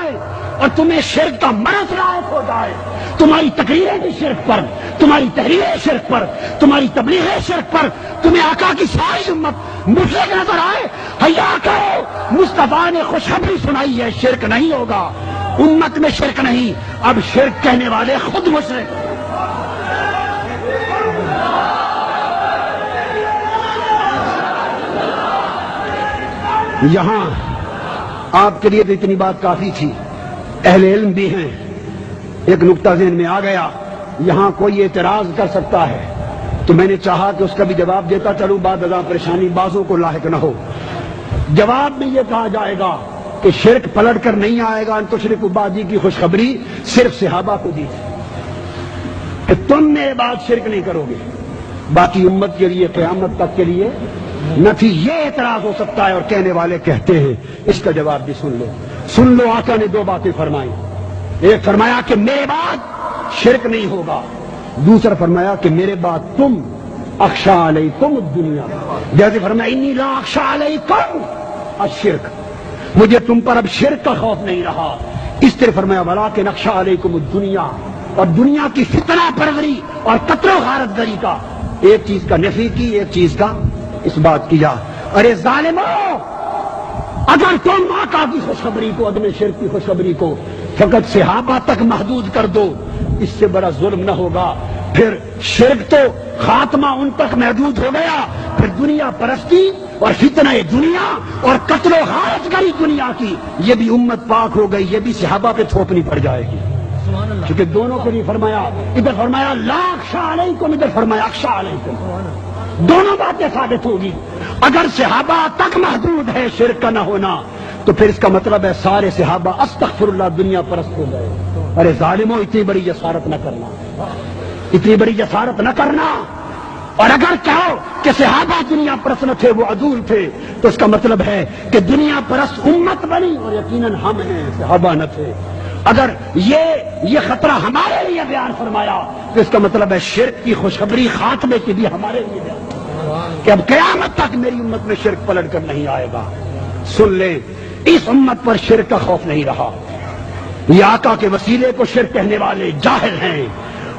جائے اور تمہیں شرک کا مرض لاحق ہو جائے، تمہاری تقریریں بھی شرک پر، تمہاری تحریریں شرک پر، تمہاری تبلیغیں شرک پر، تمہیں آقا کی ساری امت مشرک نظر آئے، حیا کرو، مصطفیٰ نے خوشخبری سنائی ہے، شرک نہیں ہوگا، امت میں شرک نہیں، اب شرک کہنے والے خود مشرک۔ یہاں آپ کے لیے تو اتنی بات کافی تھی، اہل علم بھی ہیں، ایک نقطہ ذہن میں آ گیا، یہاں کوئی اعتراض کر سکتا ہے تو میں نے چاہا کہ اس کا بھی جواب دیتا چلوں، بعد ازاں پریشانی بازوں کو لاحق نہ ہو۔ جواب میں یہ کہا جائے گا کہ شرک پلٹ کر نہیں آئے گا، ان تشرکوا بعدی کی خوشخبری صرف صحابہ کو دی کہ تم میرے بعد شرک نہیں کرو گے، باقی امت کے لیے قیامت تک کے لیے نہ تھی۔ یہ اعتراض ہو سکتا ہے اور کہنے والے کہتے ہیں، اس کا جواب بھی سن لو۔ آقا نے دو باتیں فرمائی، ایک فرمایا کہ میرے بعد شرک نہیں ہوگا، دوسرا فرمایا کہ میرے بعد تم اخشا علیکم الدنیا، جیسے فرمایا انی لا اخشا علیکم الشرک، مجھے تم پر اب شرک کا خوف نہیں رہا، اس طرح فرمایا ولکن اخشا علیکم الدنیا، اور دنیا کی فتنہ پروری اور قتل و غارت گری کا، ایک چیز کا نفی کی، ایک چیز کا اس بات کیا۔ ارے ظالموں، اگر تم آقا کی خوشخبری کو، عدم شرک کی خوشخبری کو فقط صحابہ تک محدود کر دو، اس سے بڑا ظلم نہ ہوگا، پھر شرک تو خاتمہ ان تک محدود ہو گیا، پھر دنیا پرستی اور فتنہ دنیا اور قتل و غارت گری دنیا کی، یہ بھی امت پاک ہو گئی، یہ بھی صحابہ پہ تھوپنی پڑ جائے گی، کیونکہ دونوں کو نہیں فرمایا، ادھر فرمایا لا اخشا علیکم، ادھر فرمایا اخشا علیکم، دونوں باتیں ثابت ہوگی۔ اگر صحابہ تک محدود ہے شرک کا نہ ہونا تو پھر اس کا مطلب ہے سارے صحابہ استغفر اللہ دنیا پرست ہو گئے۔ ارے ظالموں، اتنی بڑی جسارت نہ کرنا، اتنی بڑی جسارت نہ کرنا، اور اگر کہو کہ صحابہ دنیا پرست نہ تھے، وہ عدول تھے، تو اس کا مطلب ہے کہ دنیا پرست امت بنی اور یقیناً ہم ہیں، صحابہ نہ تھے۔ اگر یہ خطرہ ہمارے لیے بیان فرمایا تو اس کا مطلب ہے شرک کی خوشخبری خاتمے کی بھی ہمارے لیے بیان کہ اب قیامت تک میری امت میں شرک پلٹ کر نہیں آئے گا۔ سن لیں، اس امت پر شرک کا خوف نہیں رہا، یہ آقا کے وسیلے کو شرک کہنے والے جاہل ہیں،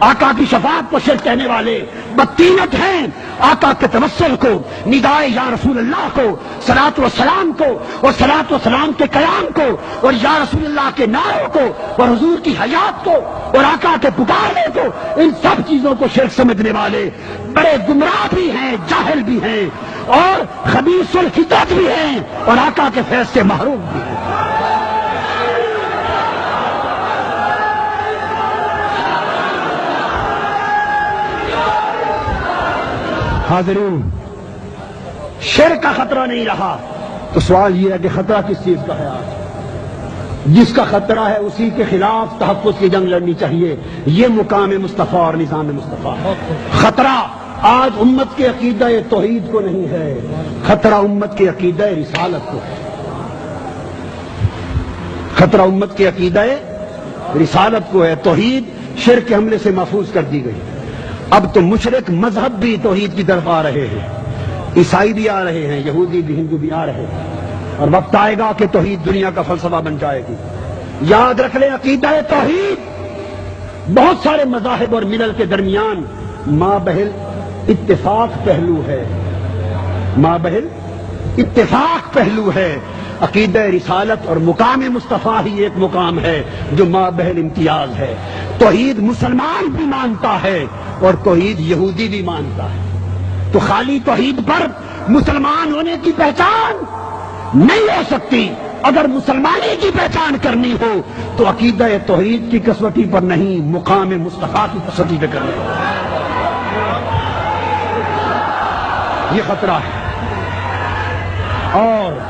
آقا کی شفاعت کو شرک کہنے والے بدتینت ہیں، آقا کے توسل کو، ندائے یا رسول اللہ کو، صلاۃ و سلام کو اور صلاۃ و سلام کے قیام کو اور یا رسول اللہ کے نعروں کو اور حضور کی حیات کو اور آقا کے پکارنے کو، ان سب چیزوں کو شرک سمجھنے والے بڑے گمراہ بھی ہیں، جاہل بھی ہیں اور خبیث الفطرت بھی ہیں اور آقا کے فیض سے محروم بھی ہیں۔ حاضرین، شرک کا خطرہ نہیں رہا تو سوال یہ ہے کہ خطرہ کس چیز کا ہے؟ آج جس کا خطرہ ہے اسی کے خلاف تحفظ کی جنگ لڑنی چاہیے، یہ مقام مصطفیٰ اور نظام مصطفیٰ۔ خطرہ آج امت کے عقیدہ توحید کو نہیں ہے، خطرہ امت کے عقیدہ رسالت کو ہے، خطرہ امت کے عقیدہ رسالت کو ہے۔ توحید شرک کے حملے سے محفوظ کر دی گئی، اب تو مشرک مذہب بھی توحید کی طرف آ رہے ہیں، عیسائی بھی آ رہے ہیں، یہودی بھی، ہندو بھی آ رہے ہیں، اور وقت آئے گا کہ توحید دنیا کا فلسفہ بن جائے گی۔ یاد رکھ لیں، عقیدہ توحید بہت سارے مذاہب اور ملل کے درمیان مابہل اتفاق پہلو ہے، مابہل اتفاق پہلو ہے۔ عقیدہ رسالت اور مقام مصطفیٰ ہی ایک مقام ہے جو مابہل امتیاز ہے۔ توحید مسلمان بھی مانتا ہے اور توحید یہودی بھی مانتا ہے، تو خالی توحید پر مسلمان ہونے کی پہچان نہیں ہو سکتی۔ اگر مسلمانی کی پہچان کرنی ہو تو عقیدہ توحید کی کسوٹی پر نہیں، مقام مصطفیٰ کی کسوٹی پہ کرنی ہو۔ یہ خطرہ ہے، اور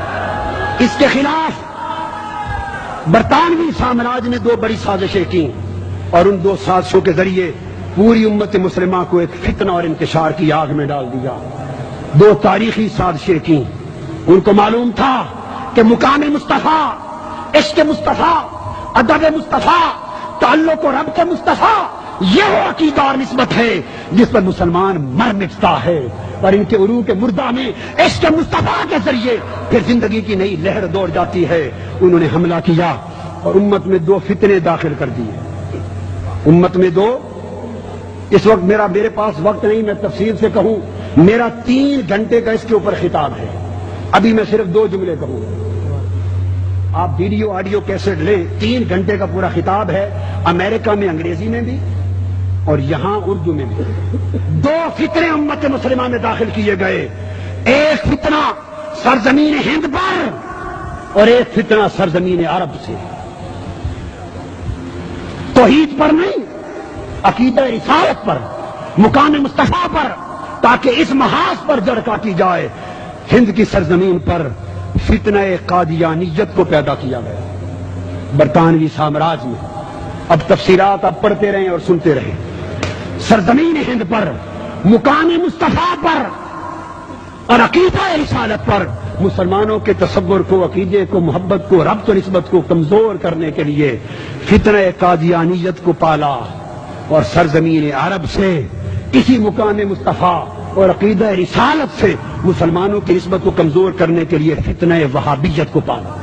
اس کے خلاف برطانوی سامراج نے دو بڑی سازشیں کی، اور ان دو سازشوں کے ذریعے پوری امت مسلمہ کو ایک فتنہ اور انتشار کی آگ میں ڈال دیا۔ دو تاریخی سازشیں کی، ان کو معلوم تھا کہ مقام مصطفیٰ، عشق مصطفیٰ، ادب مصطفیٰ، تعلق و ربط مصطفیٰ، یہ وہ عقیدہ اور نسبت ہے جس پر مسلمان مر مٹتا ہے، اور ان کے عروق مردہ میں عشق مصطفیٰ کے ذریعے پھر زندگی کی نئی لہر دوڑ جاتی ہے۔ انہوں نے حملہ کیا اور امت میں 2 فتنے داخل کر دیے. امت میں 2. اس وقت میرے پاس وقت نہیں میں تفصیل سے کہوں, میرا 3 گھنٹے کا اس کے اوپر خطاب ہے. ابھی میں صرف 2 جملے کہوں. آپ ویڈیو آڈیو کیسٹ لیں, 3 گھنٹے کا پورا خطاب ہے. امریکہ میں انگریزی میں بھی اور یہاں اردو میں بھی 2 فتنے امت مسلمہ میں داخل کیے گئے. ایک فتنہ سرزمین ہند پر اور ایک فتنہ سرزمین عرب سے. توحید پر نہیں, عقیدہ رسالت پر, مقام مصطفیٰ پر, تاکہ اس محاذ پر جڑ کاٹی جائے. ہند کی سرزمین پر فتنہ قادیانیت کو پیدا کیا گیا برطانوی سامراج میں. اب تفسیرات آپ پڑھتے رہیں اور سنتے رہیں. سرزمین ہند پر, مقام مصطفیٰ پر اور عقیدہ رسالت پر مسلمانوں کے تصور کو, عقیدے کو, محبت کو, ربط و نسبت کو کمزور کرنے کے لیے فتنہ قادیانیت کو پالا. اور سرزمین عرب سے اسی مقام مصطفیٰ اور عقیدہ رسالت سے مسلمانوں کی نسبت کو کمزور کرنے کے لیے فتنہ وہابیت کو پالا.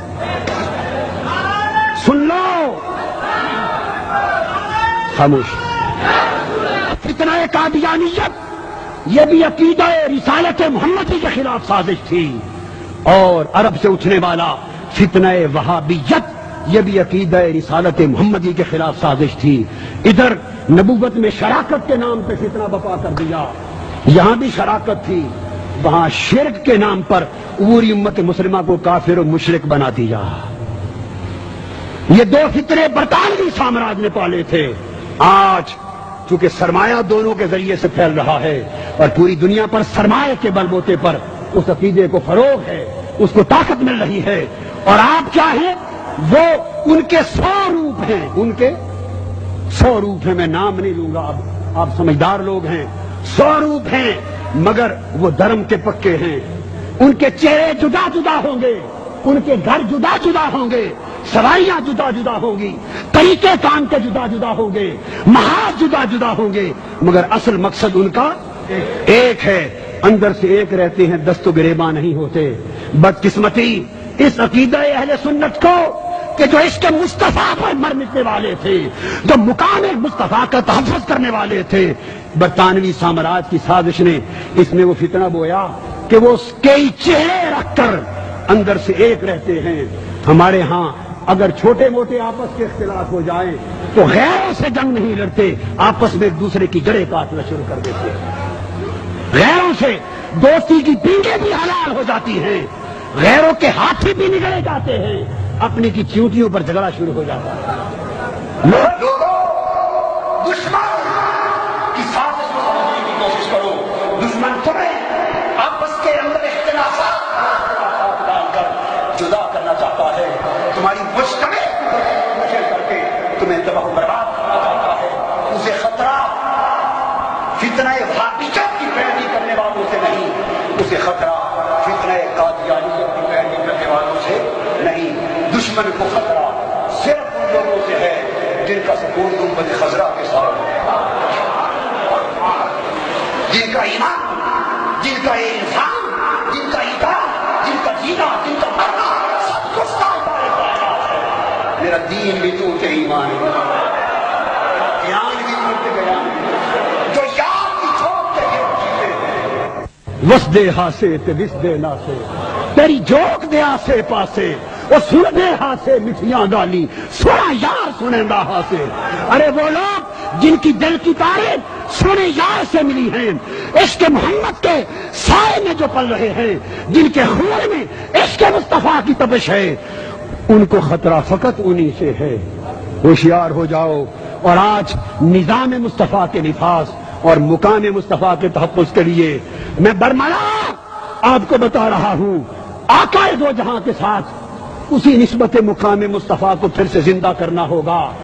سن لو, خاموش. فتنہ قادیانیت یہ بھی عقیدہ رسالت محمدی کے خلاف سازش تھی, اور عرب سے اٹھنے والا فتنہ وہابیت یہ بھی عقیدہ رسالت محمدی کے خلاف سازش تھی. ادھر نبوت میں شراکت کے نام پہ فتنہ بپا کر دیا, یہاں بھی شراکت تھی, وہاں شرک کے نام پر پوری امت مسلمہ کو کافر و مشرک بنا دیا. یہ 2 فتنے برطانوی سامراج نے پالے تھے. آج چونکہ سرمایہ دونوں کے ذریعے سے پھیل رہا ہے اور پوری دنیا پر سرمایہ کے بل بوتے پر اس عقیدے کو فروغ ہے, اس کو طاقت مل رہی ہے. اور آپ کیا ہیں, وہ ان کے 100 روپ ہیں, ان کے 100 روپ ہیں. میں نام نہیں لوں گا, اب آپ سمجھدار لوگ ہیں. 100 روپ ہیں مگر وہ دھرم کے پکے ہیں. ان کے چہرے جدا جدا ہوں گے, ان کے گھر جدا جدا ہوں گے, سواریاں جدا جدا ہوں گی, طریقے کام کے جدا جدا ہوں گے, محاذ جدا جدا ہوں گے, مگر اصل مقصد ان کا ایک ہے. اندر سے ایک رہتے ہیں, دست و گریباں نہیں ہوتے. بدقسمتی اس عقیدہ اہل سنت کو کہ جو عشق مصطفیٰ پر مر مٹنے والے تھے, جو مقام مصطفیٰ کا تحفظ کرنے والے تھے, برطانوی سامراج کی سازش نے اس میں وہ فتنہ بویا کہ وہ کئی چہرے رکھ کر اندر سے ایک رہتے ہیں. ہمارے ہاں اگر چھوٹے موٹے آپس کے اختلاف ہو جائیں تو غیروں سے جنگ نہیں لڑتے, آپس میں ایک دوسرے کی جڑیں کاٹنا شروع کر دیتے ہیں. غیروں سے دوستی کی پینڈیں بھی حلال ہو جاتی ہیں, غیروں کے ہاتھی بھی نگلے جاتے ہیں, اپنی کی چیوٹیوں پر جھگڑا شروع ہو جاتا ہے. دشمن کی سازش کو سمجھنے کی کوشش کرو. دشمن تمہیں آپس کے اندر اختلافات ڈال کر جدا کرنا چاہتا ہے, تمہاری مجتمع کر کے تمہیں تباہ و برباد کرنا چاہتا ہے. اسے خطرہ فتنہ وہابیت کی پیروی کرنے والوں سے نہیں, اسے خطرہ فتنہ قادیانیت کی پیروی کرنے والوں سے نہیں. دشمن کو خطرہ صرف ان لوگوں سے ہے جن کا سکون گنبد خضرا کے ساتھ ہے, جن کا ایمان, جن کا انسان, جن کا اطاعت, جن کا جینا, جن کا مرنا سب کچھ میرا دین بھی تو تے ایمان ہے, دھیان بھی تو تے گیا, جو یاد بھی چھوڑ کے جیتے وس دے ہاسے تے وس دے ناسے, تیری جوک دے آسے پاسے وہ سن دے ہاسے مٹھیاں گالی, سنا یار سنے دا ہاسے. ارے وہ لوگ جن کی دل کی تعریف سنے یار سے ملی ہیں, عشق محمد کے سائے میں جو پل رہے ہیں, جن کے خون میں عشق مصطفیٰ کی تپش ہے, ان کو خطرہ فقط انہی سے ہے. ہوشیار ہو جاؤ. اور آج نظام مصطفیٰ کے نفاذ اور مقام مصطفیٰ کے تحفظ کے لیے میں برملا آپ کو بتا رہا ہوں, آقا دو جہاں کے ساتھ اسی نسبت مقام مصطفیٰ کو پھر سے زندہ کرنا ہوگا.